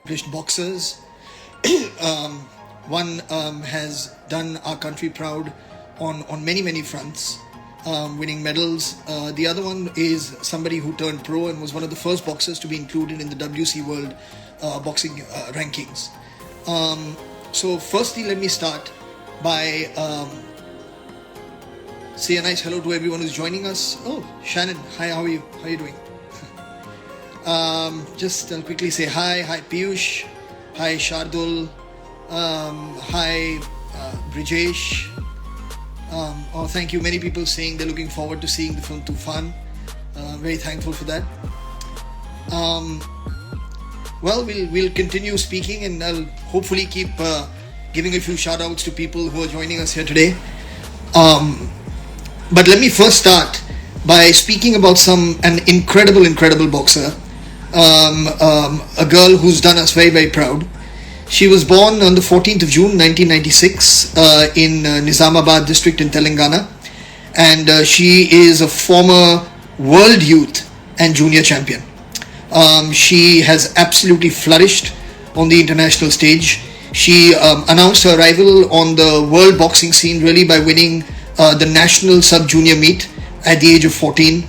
accomplished boxers. One has done our country proud on many fronts, winning medals. The other one is somebody who turned pro and was one of the first boxers to be included in the WC World Boxing Rankings. So firstly, let me start by say a nice hello to everyone who's joining us. Oh, Shannon, hi, how are you? How are you doing? Just quickly say hi. Hi, Piyush. Hi, Shardul. Hi, Brijesh. Oh, thank you. Many people saying they're looking forward to seeing the film Tufan. Very thankful for that. Well, we'll continue speaking, and I'll hopefully keep giving a few shout outs to people who are joining us here today. But let me first start by speaking about an incredible boxer, a girl who's done us very proud. She was born on the 14th of June 1996 in Nizamabad district in Telangana, and she is a former world youth and junior champion. She has absolutely flourished on the international stage. She announced her arrival on the world boxing scene really by winning the national sub-junior meet at the age of 14.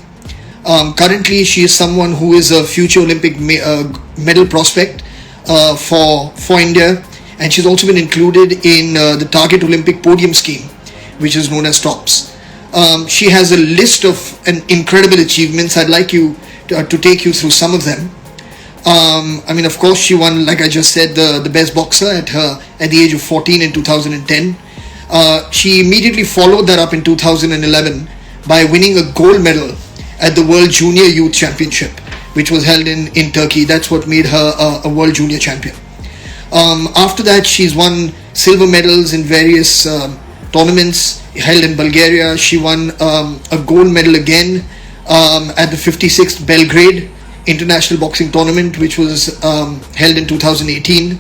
Currently, she is someone who is a future Olympic medal prospect for India, and she's also been included in the Target Olympic Podium Scheme, which is known as TOPS. She has a list of incredible achievements. I'd like you to take you through some of them. I mean, of course, she won, like I just said, the best boxer at the age of 14 in 2010. She immediately followed that up in 2011 by winning a gold medal at the World Junior Youth Championship, which was held in Turkey. That's what made her a World Junior Champion. After that, she's won silver medals in various tournaments held in Bulgaria. She won a gold medal again at the 56th Belgrade International Boxing Tournament, which was held in 2018.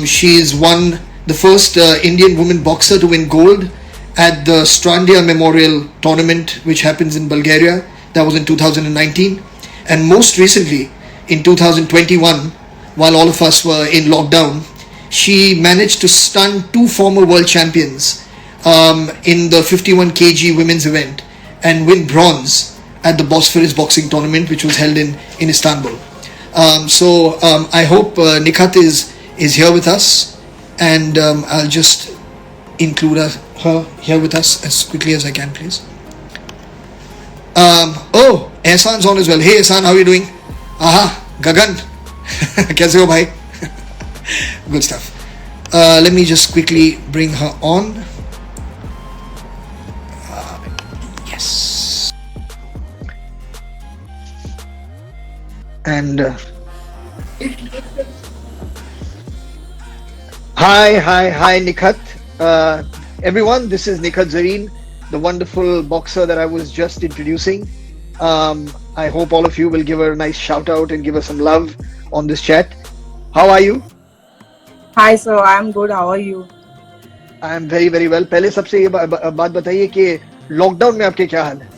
She's won the first Indian woman boxer to win gold at the Strandia Memorial Tournament, which happens in Bulgaria. That was in 2019. And most recently, in 2021, while all of us were in lockdown, she managed to stun two former world champions in the 51 kg women's event and win bronze at the Bosphorus Boxing Tournament, which was held in Istanbul. So I hope Nikhat is here with us, and I'll just include her here with us as quickly as I can, please. Oh, Ehsan's on as well. Hey Ehsan, how are you doing? Aha, Gagan. Kaise ho bhai? Good stuff. Let me just quickly bring her on. Yes. And hi Nikhat. Everyone, this is Nikhat Zareen, the wonderful boxer that I was just introducing. I hope all of you will give her a nice shout out and give her some love on this chat. How are you? Hi sir, I'm good. How are you? I am very well. पहले सबसे ये बात बताइए कि lockdown में आपके क्या हाल है?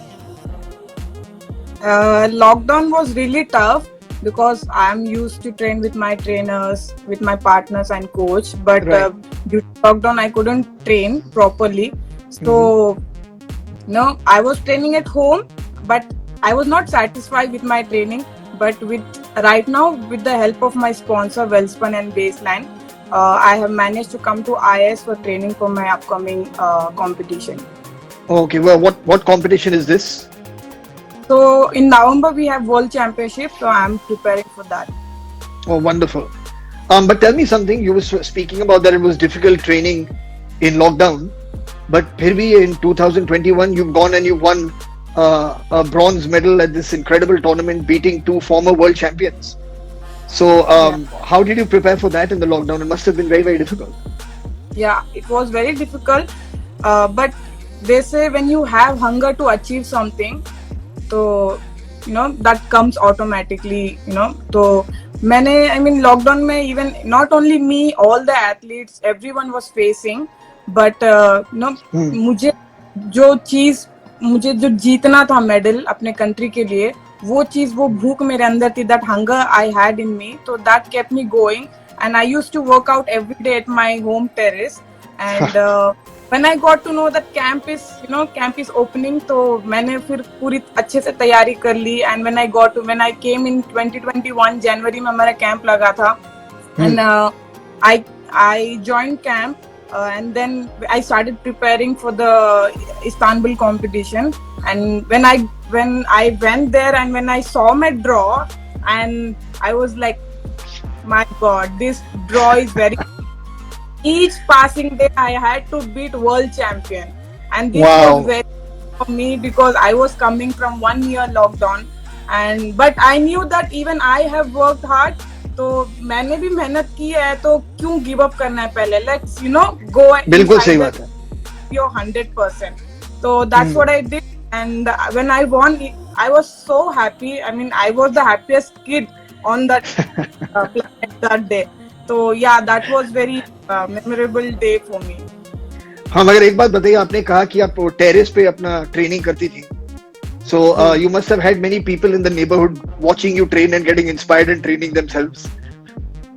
Lockdown was really tough because I'm used to train with my trainers, with my partners and coach. But Right. Due to lockdown, I couldn't train properly. So, no, I was training at home, but I was not satisfied with my training. But right now, with the help of my sponsor, Wellspun and Baseline, I have managed to come to IS for training for my upcoming competition. Okay, well, what competition is this? So in November we have World Championship, so I'm preparing for that. Oh, wonderful. But tell me something. You were speaking about that it was difficult training in lockdown, but फिर भी in 2021 you've gone and you've won a bronze medal at this incredible tournament, beating two former world champions. So how did you prepare for that in the lockdown? It must have been very difficult. Yeah, it was very difficult, but they say when you have hunger to achieve something, so that comes automatically. So lockdown में even not only me, all the athletes, everyone was facing, but मुझे जो जीतना था medal अपने country के लिए, वो चीज, वो भूख मेरे अंदर थी, that hunger I had in me, so that kept me going. And I used to work out every day at my home terrace. And when I got to know that camp is opening, तो मैंने फिर पूरी अच्छे से तैयारी कर ली. And when I came in 2021 जनवरी में हमारा कैंप लगा था. And I joined camp, and then I started preparing for the Istanbul competition. And when I went there and when I saw my draw, and I was like, my God, this draw is very. Each passing day, I had to beat world champion, and this Wow. was very for me because I was coming from 1 year lockdown, but I knew that even I have worked hard. तो मैंने भी मेहनत की है, तो क्यों give up करना है पहले. Let's go. बिल्कुल सही बात है. Your 100%. So that's what I did. And when I won, I was so happy. I mean, I was the happiest kid on that planet that day. So yeah, that was very memorable day for me. हाँ, मगर एक बात बताइए, आपने कहा कि आप terrace पे अपना ट्रेनिंग करती थी. So you must have had many people in the neighborhood watching you train and getting inspired and training themselves.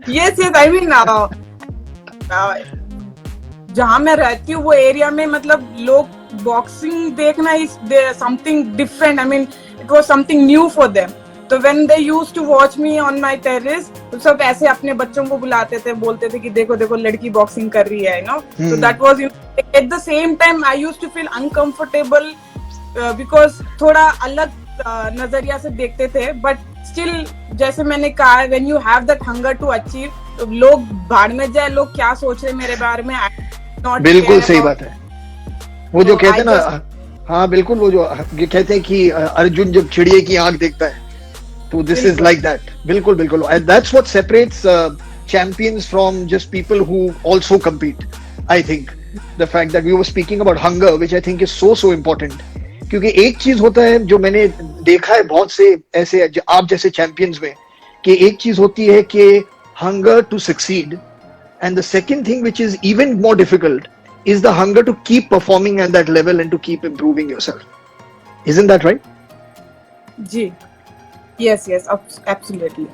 Yes. I mean, जहाँ मैं रहती हूँ वो एरिया में मतलब लोग बॉक्सिंग देखना is something different. I mean, it was something new for them. तो when they used to watch me on my terrace, तो सब ऐसे अपने बच्चों को बुलाते थे, बोलते थे कि देखो देखो लड़की बॉक्सिंग कर रही है, So that was, at the same time I used to feel uncomfortable because थोड़ा अलग नजरिया से देखते थे. बट स्टिल जैसे मैंने कहा, when you have that hunger to achieve, तो लोग भाड़ में जाए, लोग क्या सोच रहे मेरे बारे में. बिल्कुल सही बात है. वो जो कहते हैं ना, हाँ बिल्कुल, वो जो कहते हैं कि अर्जुन जब चिड़िया की आंख देखता है, तो दिस इज लाइक दैट. बिल्कुल बिल्कुल. And that's what separates champions from just people who also compete. I think the fact that we were speaking about hunger, which I think is so important. क्योंकि एक चीज होता है जो मैंने देखा है बहुत से ऐसे आप जैसे चैंपियंस में, कि एक चीज होती है कि hunger to succeed, and the second thing which is even more difficult is the hunger to keep performing at that level and to keep improving yourself. Isn't that right? जी. Yes absolutely.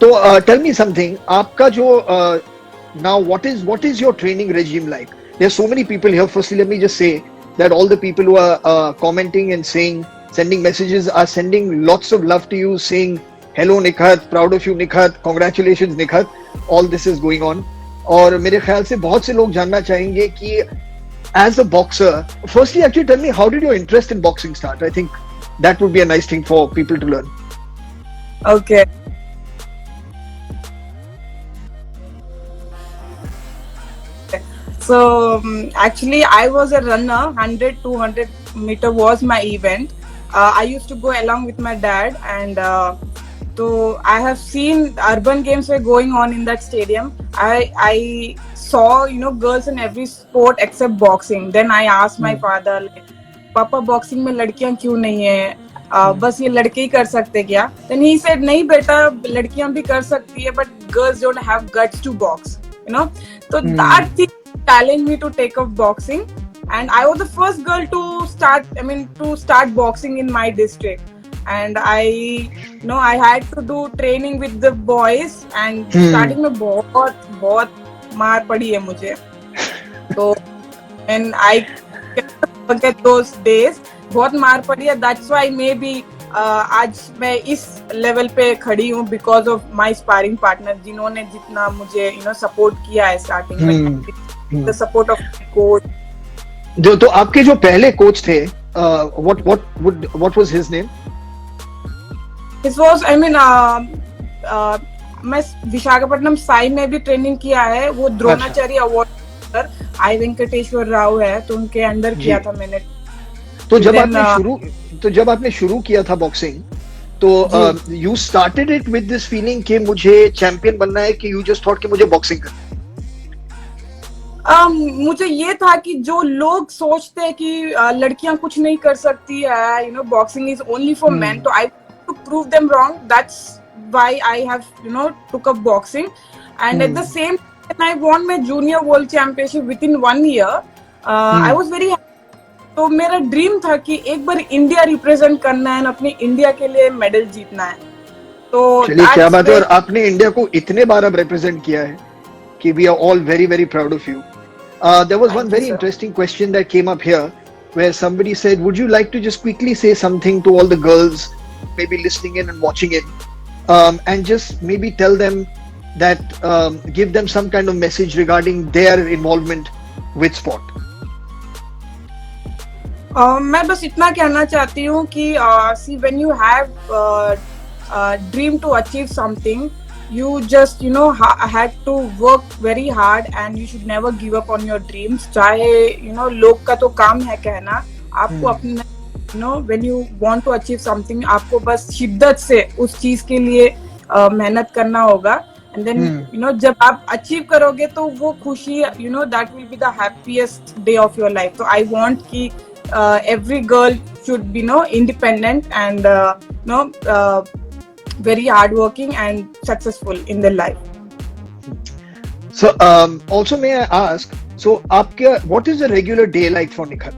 तो tell me something. आपका जो now what is your training regime like? There are so many people here. Firstly, let me just say that all the people who are commenting and sending messages are sending lots of love to you, saying hello Nikhat, proud of you Nikhat, congratulations Nikhat. All this is going on. और मेरे ख्याल से बहुत से लोग जानना चाहेंगे कि as a boxer, firstly actually tell me, how did your interest in boxing start? I think that would be a nice thing for people to learn. Okay. So actually I was a runner. 100-200 meter was my event. I used to go along with my dad, and so I have seen urban games were going on in that stadium. I saw girls in every sport except boxing. Then I asked my father, like, पापा boxing में लड़कियां क्यों नहीं है? बस ये लड़के ही कर सकते क्या? Then he said, नहीं बेटा, लड़कियां भी कर सकती है, but girls don't have guts to box. So that thing challenged me to take up boxing, and I was the first girl to start boxing in my district. And I had to do training with the boys, and starting में बहुत मार पड़ी है मुझे. तो and I can't forget those days. बहुत मार पड़ी है. That's why maybe आज मैं इस लेवल पे खड़ी हूँ because of my sparring partner, जिन्होंने जितना मुझे सपोर्ट किया है स्टार्टिंग में. The support of coach. जो तो आपके जो पहले कोच थे, what was his name? This was, मैं विशाखापट्टनम साई में भी ट्रेनिंग किया है. वो द्रोणाचार्य अवार्ड आई वेंकटेश्वर राव है, तो उनके अंडर किया था मैंने. तो जब आपने शुरू किया था बॉक्सिंग, तो you started it with this feeling कि मुझे चैंपियन बनना है, कि यू जस्ट थॉट कि मुझे बॉक्सिंग करना है? मुझे ये था कि जो लोग सोचते हैं कि लड़कियां कुछ नहीं कर सकती है, boxing is only for men, तो I to prove them wrong. That's why I have took up boxing. And at the same time I won my junior world championship within 1 year. I was very happy. तो मेरा dream था कि एक बार India represent करना है, अपनी India के लिए मेडल जीतना है. तो चलिए क्या दैट्स बात है, और वेरी. आपने इंडिया को इतने बार अब रिप्रेजेंट किया है कि we are all very very proud of you. There was one thank you very sir. interesting question that came up here where somebody said, would you like to just quickly say something to all the girls maybe listening in and watching it, and just maybe tell them that, give them some kind of message regarding their involvement with sport? मैं बस इतना कहना चाहती हूँ कि see when you have dream to achieve something, you just had to work very hard and you should never give up on your dreams. चाहे लोग का तो काम है कहना, आपको अपने when you want to achieve something, आपको बस शिद्दत से उस चीज के लिए मेहनत करना होगा. And then जब आप अचीव करोगे तो वो खुशी, that will be the happiest day of your life. So I want कि every girl should be independent and very hardworking and successful in their life. So also may I ask, so what is a regular day like for Nikhat?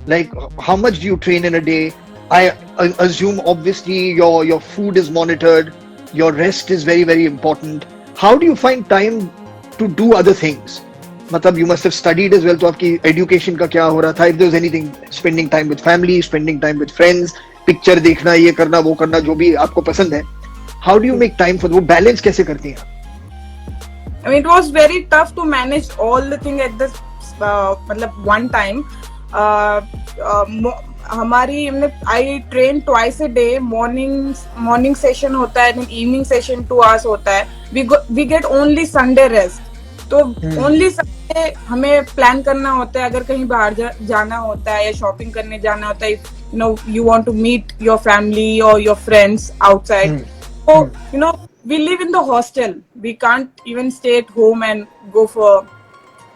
Like how much do you train in a day? I assume obviously your food is monitored, your rest is very very important. How do you find time to do other things? मतलब you must have studied as well, तो आपकी education का क्या हो रहा था? If there was anything, spending time with family, spending time with friends, picture देखना, ये करना वो करना, जो भी आपको पसंद है, how do you make time for वो balance कैसे करती हैं? I mean, it was very tough to manage all the thing at this मतलब one time. हमारी I train twice a day. Morning session होता है, then evening session 2 hours होता है. We get only Sunday rest. तो only Sunday हमें plan करना होता है, अगर कहीं बाहर जाना होता है या शॉपिंग करने जाना होता है, you want to meet your family or your friends outside. So we live in the hostel. We can't even stay at home and go for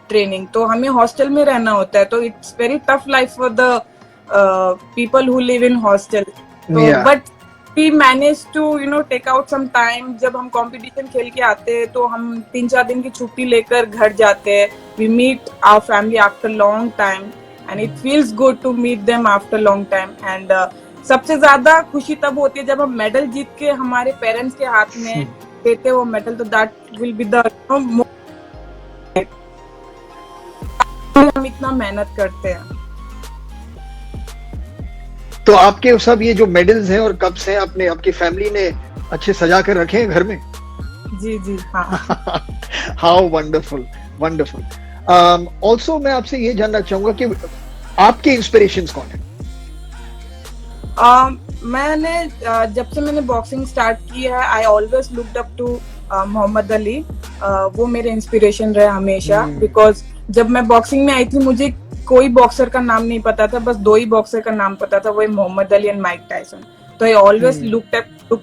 training. तो हमें हॉस्टल में रहना होता है. तो it's very tough life for the people who live in hostel. So, but we managed to take out some time. जब हम competition खेल के आते हैं तो हम 3-4 दिन की छुट्टी लेकर घर जाते हैं. We meet our family after long time and it feels good to meet them after long time. And सबसे ज्यादा खुशी तब होती है जब हम मेडल जीत के हमारे पेरेंट्स के हाथ में देते वो मेडल. तो दैट विल बी द हम इतना मेहनत करते हैं. तो आपके सब ये जो मेडल्स हैं और कप्स हैं, आपकी फैमिली ने अच्छे सजा कर रखे हैं घर में? जी जी हाँ. How wonderful wonderful. ऑल्सो मैं आपसे ये जानना चाहूंगा कि आपके इंस्पिरेशंस कौन है? मैंने जब से मैंने बॉक्सिंग स्टार्ट की है, I always looked up to Muhammad Ali. वो मेरे इंस्पिरेशन रहे हमेशा. बिकॉज जब मैं बॉक्सिंग में आई थी मुझे कोई बॉक्सर का नाम नहीं पता था, बस 2 ही बॉक्सर का नाम पता था, वो Muhammad Ali and Mike Tyson. तो I always looked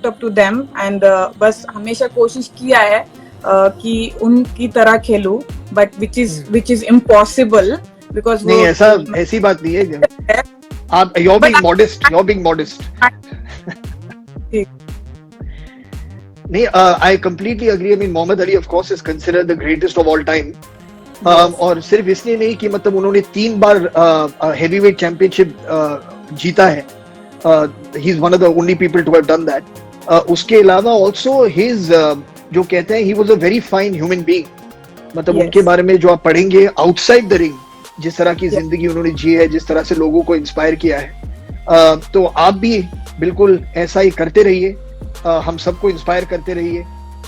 up to them and बस हमेशा कोशिश किया है कि उनकी तरह खेलूं, but which is impossible because नहीं, ऐसी बात नहीं है. आप you're being modest. नहीं, I completely agree. I mean, Muhammad Ali of course is considered the greatest of all time. और सिर्फ इसलिए नहीं कि मतलब उन्होंने 3 बार heavyweight championship जीता है. He's one of the only people to have done that. उसके अलावा also his जो कहते हैं he was a very fine human being. मतलब उनके बारे में जो आप पढ़ेंगे outside the ring, जिस तरह की जिंदगी उन्होंने जी है, जिस तरह से लोगों को इंस्पायर किया है, तो आप भी बिल्कुल ऐसा ही करते रहिए. हम सबको इंस्पायर करते रहिए.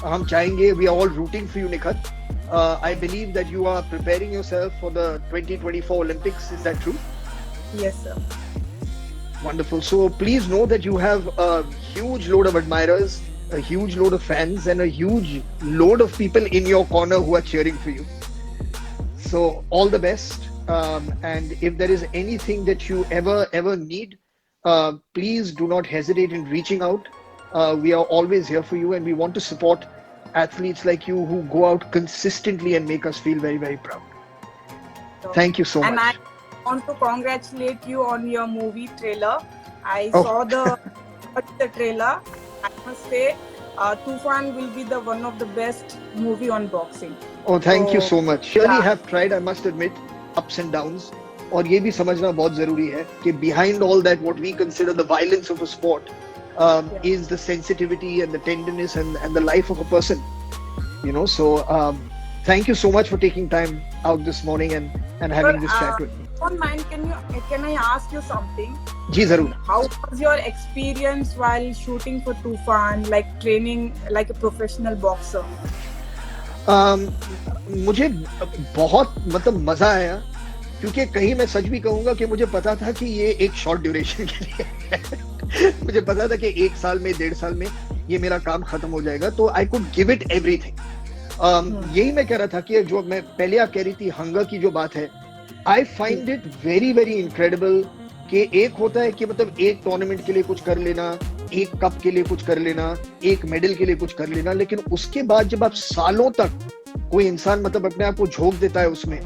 हम चाहेंगे, we are all rooting for you Nikhat. I believe that you are preparing yourself for the 2024 Olympics. Is that true? Yes, sir. Wonderful. So please know that you have a huge load of admirers, a huge load of fans, and a huge load of people in your corner who are cheering for you. So all the best. And if there is anything that you ever need, please do not hesitate in reaching out. We are always here for you, and we want to support athletes like you who go out consistently and make us feel very very proud. Thank you so much. And I want to congratulate you on your movie trailer. I saw the trailer. I must say Tufan will be the one of the best movie on boxing. Oh, thank you so much. Surely have tried, I must admit, ups and downs. और ये भी समझना बहुत जरूरी है कि behind all that what we consider the violence of a sport is the sensitivity and the tenderness and the life of a person, you know. So thank you so much for taking time out this morning and having this chat with me. Don't mind, can I ask you something? जी जरूर. How was your experience while shooting for Tufan, like training like a professional boxer? मुझे बहुत मतलब मजा आया, क्योंकि कहीं मैं सच भी कहूंगा कि मुझे पता था कि ये एक शॉर्ट ड्यूरेशन के लिए है. मुझे पता था कि 1 साल में 1.5 साल में ये मेरा काम खत्म हो जाएगा, तो I could give it everything. यही मैं कह रहा था कि जो मैं पहले आप कह रही थी हंगर की जो बात है, I find it very very incredible कि एक होता है कि मतलब एक टूर्नामेंट के लिए कुछ कर लेना, एक कप के लिए कुछ कर लेना, एक मेडल के लिए कुछ कर लेना, लेकिन उसके बाद जब आप सालों तक कोई इंसान मतलब अपने आप को झोंक देता है उसमें,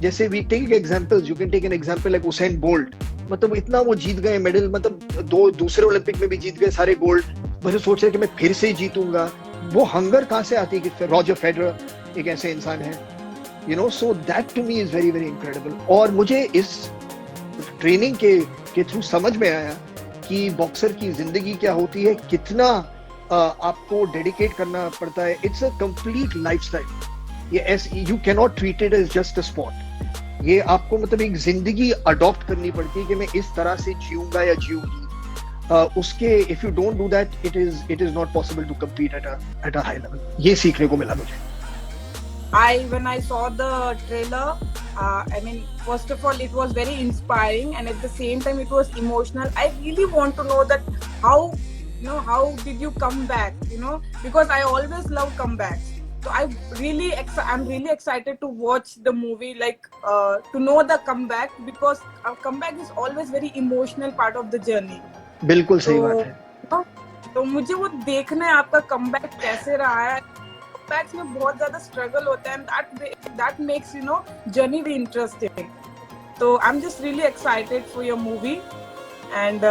जैसे we take examples, you can take an example like Usain Bolt, मतलब इतना वो जीत गए मेडल, मतलब 2 दूसरे ओलंपिक में भी जीत गए सारे गोल्ड, मुझे सोच रहे कि मैं फिर से जीतूंगा. वो हंगर कहाँ से आती है कि रॉजर फेडरर एक ऐसे इंसान है, you know. So that to me is very very incredible. और मुझे इस ट्रेनिंग के थ्रू समझ में आया कि बॉक्सर की जिंदगी क्या होती है, कितना आपको डेडिकेट करना पड़ता है. It's a complete lifestyle. ये you can not treat it as just a sport. ये आपको मतलब एक जिंदगी अडॉप्ट करनी पड़ती है कि मैं इस तरह से जीऊंगा या जीऊंगी. उसके if you don't do that it is not possible to compete at a high level. ये सीखने को मिला मुझे. When I saw the trailer, I mean, first of all, it was very inspiring, and at the same time, it was emotional. I really want to know that how did you come back? You know, because I always love comebacks. So I'm really excited to watch the movie, like to know the comeback, because a comeback is always very emotional part of the journey. बिल्कुल सही बात है. तो मुझे वो देखना है आपका comeback कैसे रहा है. Comebacks में बहुत ज्यादा struggle होता है, and that makes journey very interesting. So I'm just really excited for your movie, and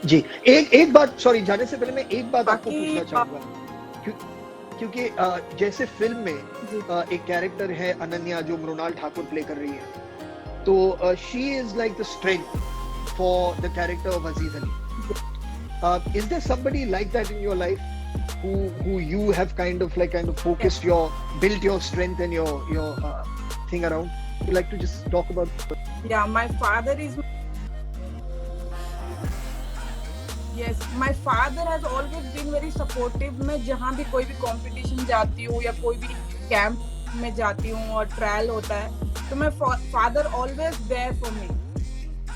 जी एक बात, सॉरी जाने से पहले मैं एक बात आपको पूछना चाहूंगा, क्योंकि जैसे फिल्म में एक कैरेक्टर है अनन्या जो मृणाल ठाकुर प्ले कर रही है, तो she is like the strength for the character of Aziz Ali. Is there somebody like that in your life who you have kind of focused built your strength and your thing around? Would you like to just talk about? Yeah, my father has always been very supportive. मैं जहाँ भी कोई भी competition जाती हूँ या कोई भी camp में जाती हूँ और trial होता है, तो my father always there for me.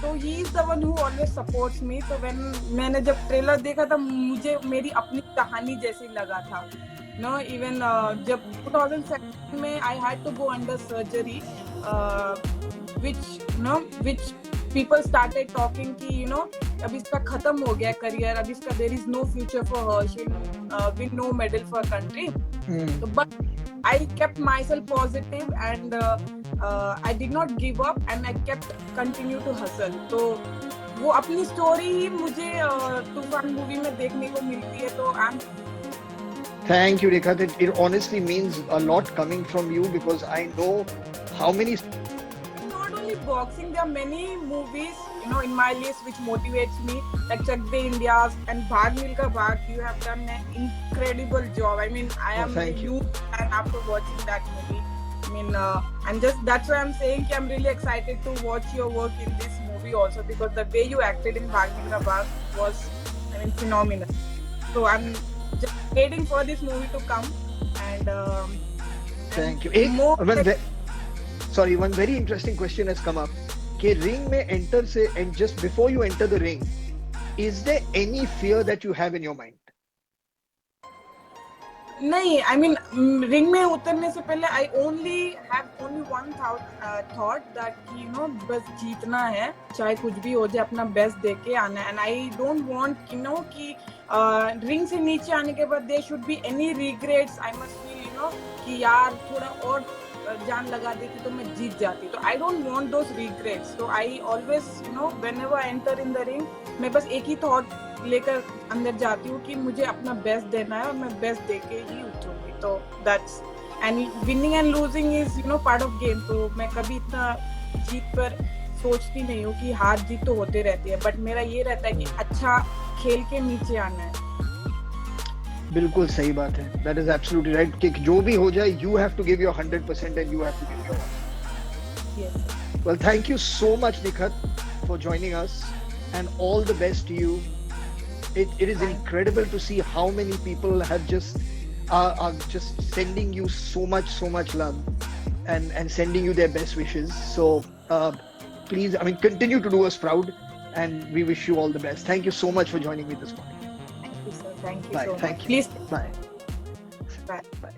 So he is the one who always supports me. So when मैंने जब ट्रेलर देखा था, मुझे मेरी अपनी कहानी जैसी लगा था. Even जब 2007 में I had to go under surgery, which people started talking कि अब इसका खत्म हो गया करियर, अब इसका there is no future for her, she'll win no medal for her country. But I kept myself positive, and I did not give up, and I kept continue to hustle. तो वो अपनी story ही मुझे तूफान movie में देखने को मिलती है. तो Thank you, Rekha. It honestly means a lot coming from you, because I know how many. Not only boxing, there are many movies in my list which motivates me, like Chak De Indias and Bhag Milkha Bhag. You have done an incredible job. I mean, I am a huge fan after watching that movie. I mean, and just that's why I'm saying I'm really excited to watch your work in this movie also, because the way you acted in Bhag Milkha Bhag was, I mean, phenomenal. So I'm just waiting for this movie to come, and thank you. One very interesting question has come up. कि ring में enter से, and just before you enter the ring, is there any fear that you have in your mind? नहीं, I mean, ring में उतरने से पहले I have only one thought that बस जीतना है, चाहे कुछ भी हो जाए, अपना बेस्ट दे के आना है. And I don't want कि रिंग से नीचे आने के बाद there should be any regrets. I must feel कि यार थोड़ा और जान लगा देती तो मैं जीत जाती. तो I don't want those regrets. So I always whenever I enter in the ring, मैं बस एक ही thought लेकर अंदर जाती हूँ कि मुझे अपना बेस्ट देना है और मैं बेस्ट देके ही उतरूंगी. तो that's, and winning and losing is part of game. तो मैं कभी इतना जीत पर सोचती नहीं हूँ कि हार जीत तो होते रहती है, बट मेरा ये रहता है कि अच्छा खेल के नीचे आना है। बिल्कुल सही बात है, दैट इज एब्सोल्युटली राइट कि जो भी हो जाए you have to give your 100% and you have to give your Yes. well, thank you so much, Nikhat, for joining us, and all the best to you. It is incredible to see how many people have are just sending you so much love and sending you their best wishes. So please, I mean, continue to do us proud, and we wish you all the best. Thank you so much for joining me this morning. Thank you, sir. Thank you Bye. so much. Thank you. Please, Bye. bye. Bye.